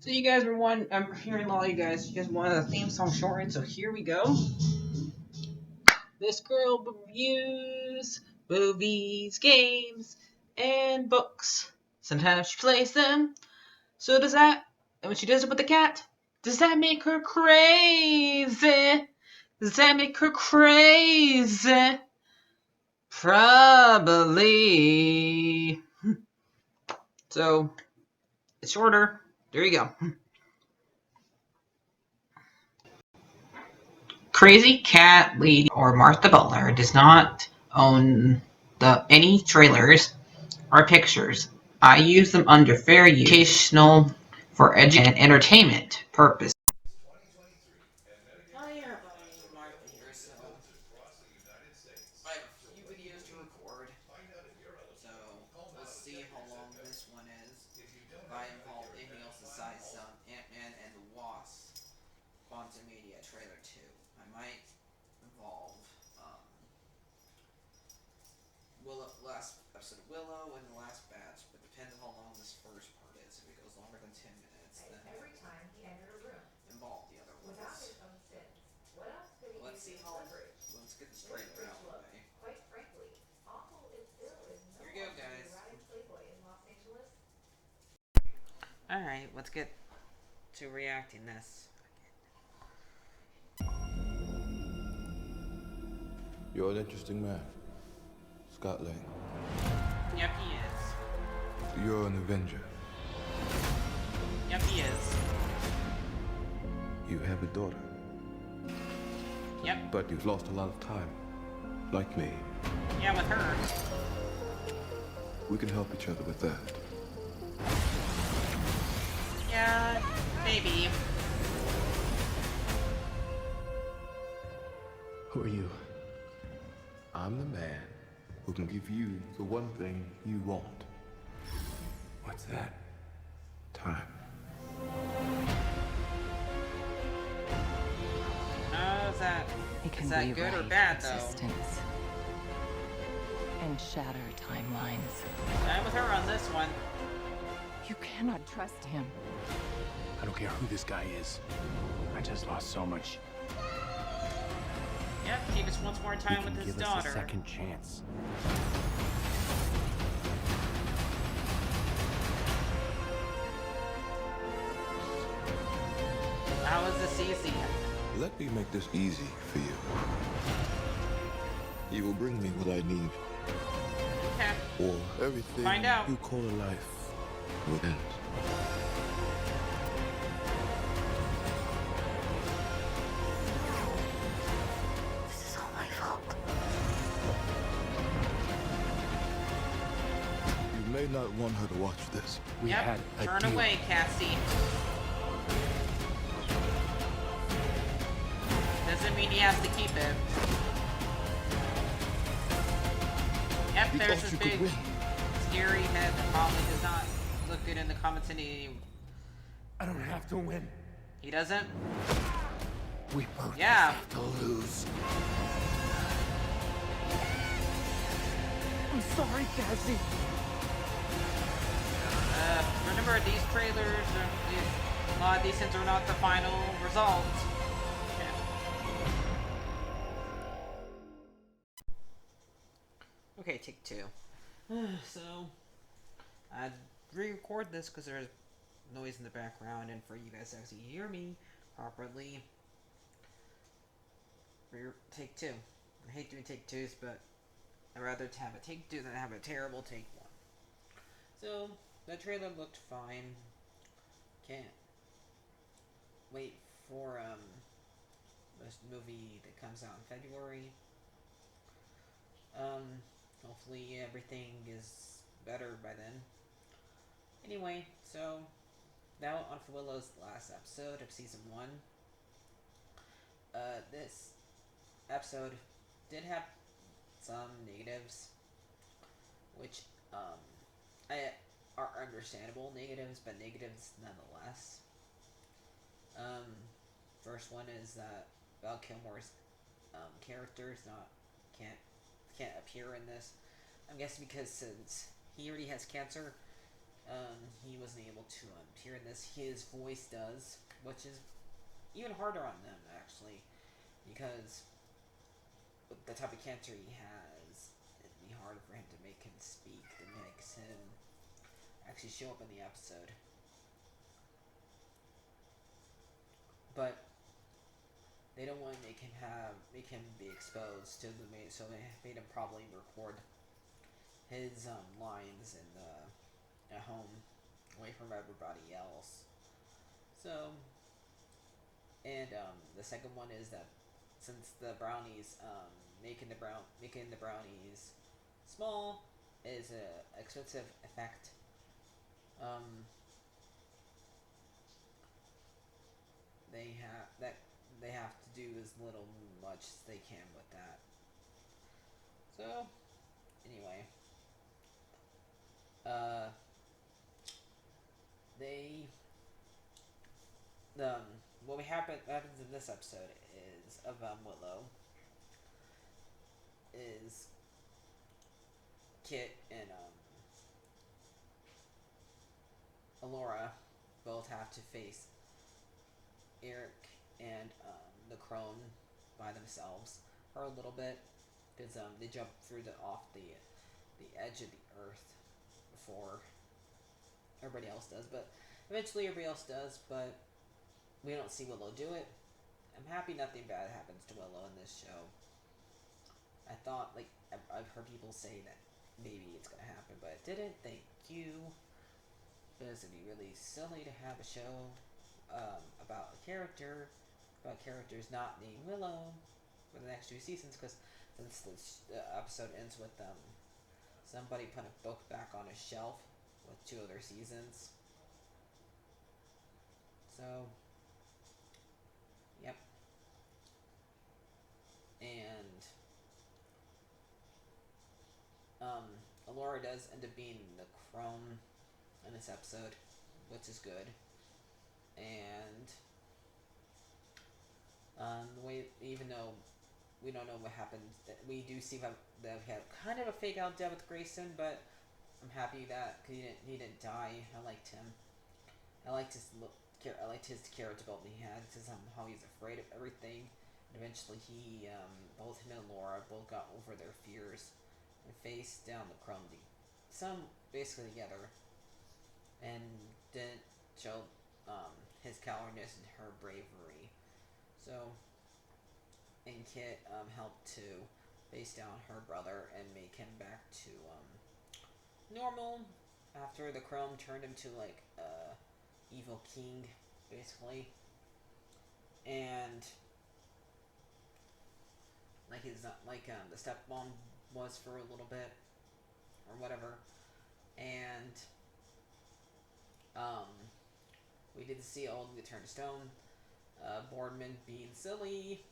So you guys were one. I'm hearing a lot of you guys. You guys wanted a theme song shortened, so here we go. This girl reviews movies, games, and books. Sometimes she plays them. So does that. And when she does it with the cat, does that make her crazy? Does that make her crazy? Probably. So it's shorter. There you go. Crazy Cat Lady or Martha Butler does not own any trailers or pictures. I use them under fair use, educational, for education and entertainment purpose. Hi everybody, Martha here. So, I have a few videos to record. So, we'll see how long this one is. If I involve anything else besides Ant-Man and the Wasp, Quantumania trailer 2. I might involve Willow, last episode of Willow and the last batch, but depends on how long this first part is. If it goes longer than 10 minutes, then involve the other ones. Let's see how. Let's get this trailer out of the way. Here you go, guys. Alright, let's get to reacting this. You're an interesting man, Scotland. Yep, he is. You're an Avenger. Yep, he is. You have a daughter. Yep. But you've lost a lot of time, like me. Yeah, with her. We can help each other with that. Yeah, maybe. Who are you? I'm the man who can give you the one thing you want. What's that? Time. Is that good or bad, though? Existence and shatter timelines. I'm with her on this one. You cannot trust him. I don't care who this guy is. I just lost so much. Yep, he just wants more time with his give daughter. us a second chance. How is this easy? Let me make this easy for you. You will bring me what I need, Okay. or everything Find out. you call a life will end. This is all my fault. You may not want her to watch this. We Yep, had a turn deal. away, Cassie. Doesn't mean he has to keep it. Yep, You there's thought this you could big win. scary head that probably does not look good in the comments. I don't have to win. He doesn't? We both Yeah. have to lose. I'm sorry, Cassie. Remember, these trailers, a lot of these things are not the final result. Okay, take two. So, I re-record this because there's noise in the background, and for you guys to actually hear me properly. Take two. I hate doing take twos, but I'd rather have a take two than have a terrible take one. So, the trailer looked fine. Can't wait for this movie that comes out in February. Hopefully everything is better by then. Anyway, so now on for Willow's last episode of season 1. This episode did have some negatives, which are understandable negatives, but negatives nonetheless. First one is that Val Kilmer's character is can't appear in this. I'm guessing because since he already has cancer, he wasn't able to hear this. His voice does, which is even harder on them actually, because with the type of cancer he has, it'd be harder for him to make him speak than makes him actually show up in the episode. But they don't want to make him be exposed to the so they made him probably record his lines in the at home, away from everybody else. So, and the second one is that since the brownies making the brownies small is a expensive effect. They have to do as little much as they can with that. So anyway, they what happens in this episode is of Willow is Kit and Alora both have to face Eric and the crone by themselves for a little bit, because they jump through off the edge of the earth before everybody else does, but eventually everybody else does, but we don't see Willow do it. I'm happy nothing bad happens to Willow in this show. I thought, like, I've heard people say that maybe it's gonna happen, but it didn't. Thank you. Because it'd be really silly to have a show about characters not named Willow for the next 2 seasons, because since the episode ends with somebody put a book back on a shelf with 2 other seasons. So, yep. And Alora does end up being the crone in this episode, which is good. And the way, even though we don't know what happened, we do see that we had kind of a fake out death with Grayson, but I'm happy that he didn't die. I liked him. I liked his character development he had, to how he's afraid of everything. And eventually he, both him and Laura both got over their fears and faced down the crumb, basically together, and didn't show his cowardness and her bravery. So, and Kit helped to face down her brother and make him back to normal after the Chrome turned him to like evil king, basically, and like he's not like the stepmom was for a little bit or whatever, and we did see old get turned to stone. Boardman being silly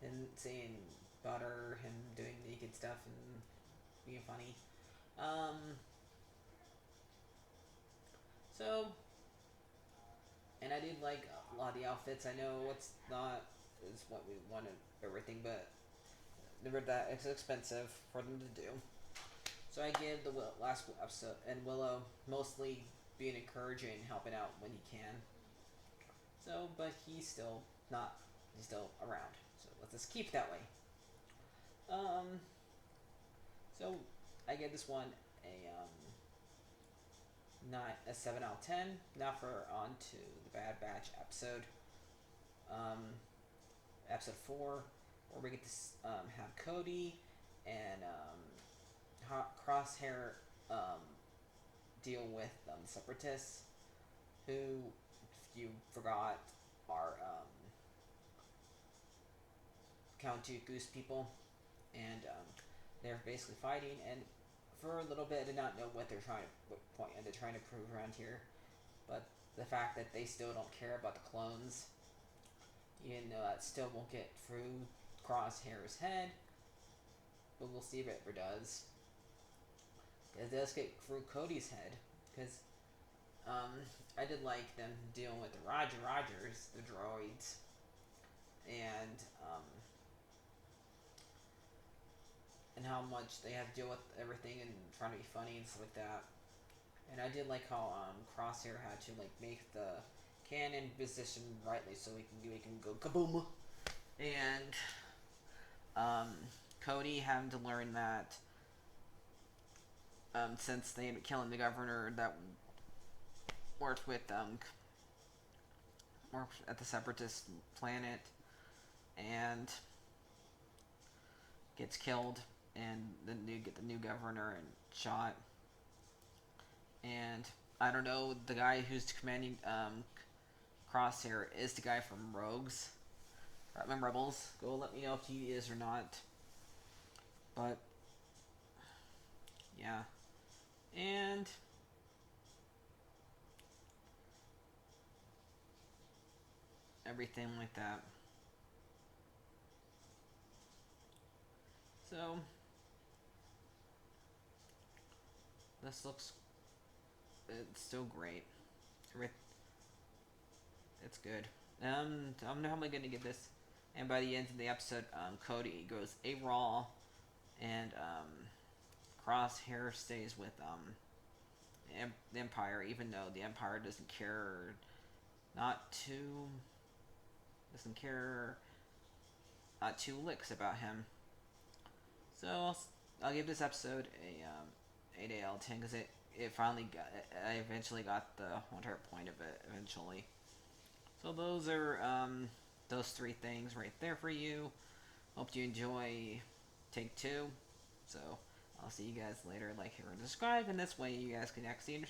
and saying butter, him doing naked stuff and being funny. So, and I did like a lot of the outfits. I know it's not is what we wanted everything, but that it's expensive for them to do. So I give the last episode and Willow mostly being encouraging and helping out when he can. So, but he's still around. So let's just keep it that way. So I give this one a 7 out of 10. Now on to the Bad Batch episode. Episode 4, where we get to have Cody and Crosshair deal with separatists, who, if you forgot, are Count Dooku's people, and they're basically fighting. And for a little bit, I did not know what they're trying to prove around here, but the fact that they still don't care about the clones, even though that still won't get through Crosshair's head, but we'll see if it ever does. It does get through Cody's head, because I did like them dealing with the Rogers, the droids, and how much they have to deal with everything and trying to be funny and stuff like that. And I did like how Crosshair had to like make the cannon position rightly so we can go kaboom. And Cody having to learn that since they ended up killing the governor that worked with worked at the Separatist planet and gets killed, and then you get the new governor and shot. And I don't know, the guy who's commanding Crosshair is the guy from Rogues. Rebels. Go let me know if he is or not. But yeah. And everything like that. So this looks, it's still great. It's good. I'm normally gonna get this, and by the end of the episode, Cody goes AWOL, and Crosshair stays with the Empire, even though the Empire doesn't care, doesn't care, not two licks about him. So I'll give this episode a 8 out of 10 because it finally got, I eventually got the whole entire point of it eventually. So those are those three things right there for you. Hope you enjoy take 2. So I'll see you guys later. Like, hear, and subscribe, and this way you guys can actually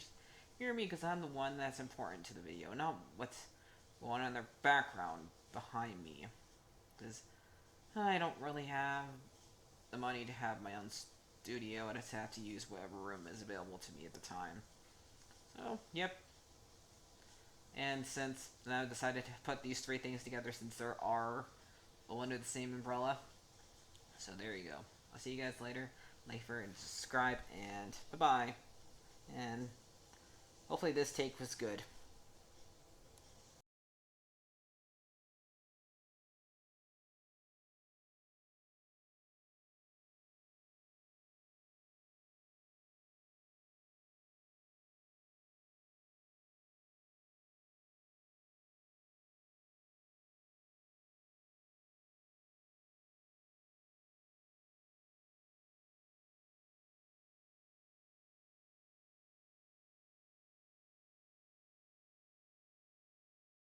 hear me because I'm the one that's important to the video, not what's going on in the background behind me. Because I don't really have the money to have my own studio. I just have to use whatever room is available to me at the time. So, yep. And since I decided to put these three things together since there are all under the same umbrella. So there you go. I'll see you guys later. Like, and subscribe, and bye-bye. And hopefully this take was good.